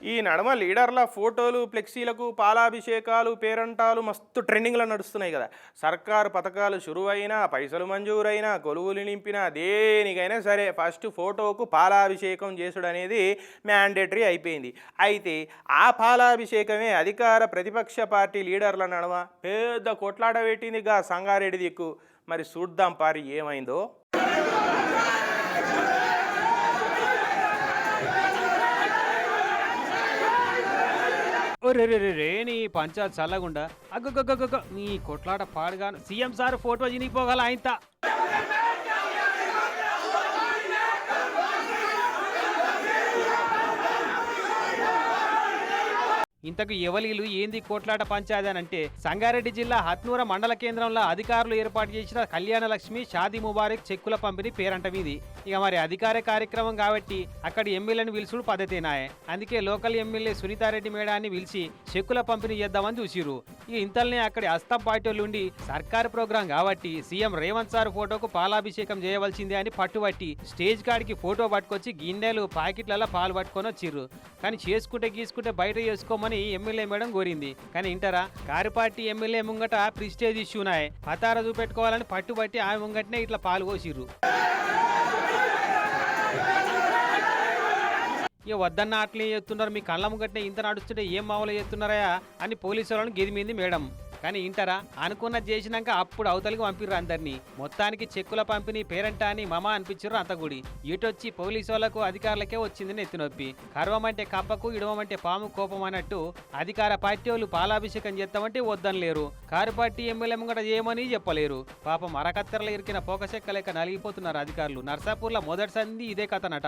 ఈ నడమ లీడర్ల ఫోటోలు ఫ్లెక్సీలకు పాలాభిషేకాలు పేరంటాలు మస్తు ట్రెండింగ్లో నడుస్తున్నాయి కదా. సర్కారు పథకాలు షురువైనా పైసలు మంజూరైనా కొలువులు నింపినా దేనికైనా సరే ఫస్ట్ ఫోటోకు పాలాభిషేకం చేసుడు అనేది మ్యాండేటరీ అయిపోయింది. అయితే ఆ పాలాభిషేకమే అధికార ప్రతిపక్ష పార్టీ లీడర్ల నడమ పెద్ద కొట్లాట పెట్టిందిగా సంగారెడ్డి దిక్కు. మరి చూద్దాం పారి ఏమైందో. ఒరే రే రే రే నీ పంచాయత్ చల్లగుండా అగ్గ నీ కొట్లాట పాడుగాను సీఎం సార్ ఫోటో చినిగిపోగల ఆయనత. ఇంతకు ఎవలీలు ఏంది కోట్లాట పంచాయతీ అని అంటే, సంగారెడ్డి జిల్లా హత్నూర మండల కేంద్రంలో అధికారులు ఏర్పాటు చేసిన కళ్యాణ లక్ష్మి షాదీ ముబారక్ చెక్కుల పంపిణీ పేరంట మీది. ఇక మరి అధికార కార్యక్రమం కాబట్టి అక్కడి ఎమ్మెల్యేని పిలుచుడు పద్ధతేనాయే. అందుకే లోకల్ ఎమ్మెల్యే సునీతారెడ్డి మేడాన్ని పిలిచి చెక్కుల పంపిణీ చేద్దామని చూసిరు. ఇక ఇంతల్నే అక్కడి అస్తం పార్టీ ఉండి సర్కారు ప్రోగ్రాం కాబట్టి సీఎం రేవంత్ సార్ ఫోటోకు పాలాభిషేకం చేయవలసిందే అని పట్టుబట్టి స్టేజ్ కాడికి ఫోటో పట్టుకొచ్చి గిన్నెలు ప్యాకెట్లలో పాలు పట్టుకొని వచ్చిర్రు. కానీ చేసుకుంటే గీసుకుంటే బయట చేసుకోమని ఎమ్మెల్యే మేడం కోరింది. కానీ ఇంటరా కారు పార్టీ ఎమ్మెల్యే ముంగట ప్రిస్టేజ్ ఇష్యూనాయ్ పతార చూపెట్టుకోవాలని పట్టుబట్టి ఆమె ముంగటనే ఇట్లా పాలు పోసిర్రు. ఇక వద్దన్న అట్లే చేస్తున్నారు, మీ కళ్ళ ముంగట్నే ఇంత నడుస్తుంటే ఏం మామూలు చేస్తున్నారా అని పోలీసు వాళ్ళని గెదిమింది మేడం. కానీ ఇంటరా అనుకున్నది చేసినాక అప్పుడు అవతలికి పంపిర్రు అందరినీ. మొత్తానికి చెక్కుల పంపిణీ పేరంట అని మమ అనిపించారు అంతగుడి. ఇటొచ్చి పోలీసు వాళ్లకు అధికారులకే వచ్చింది నెత్తినొప్పి. కర్వమంటే కప్పకు ఇడవమంటే పాము కోపం అన్నట్టు అధికార పార్టీ వాళ్ళు పాలాభిషేకం చేస్తామంటే వద్దనలేరు, కారు పార్టీ ఎమ్మెల్యే ముంగట చేయమని చెప్పలేరు. పాపం అరకత్తెరలో ఇరికిన పోకసెక్క లేక నలిగిపోతున్నారు అధికారులు. నర్సాపూర్లో మొదటి సంది ఇదే కథనట.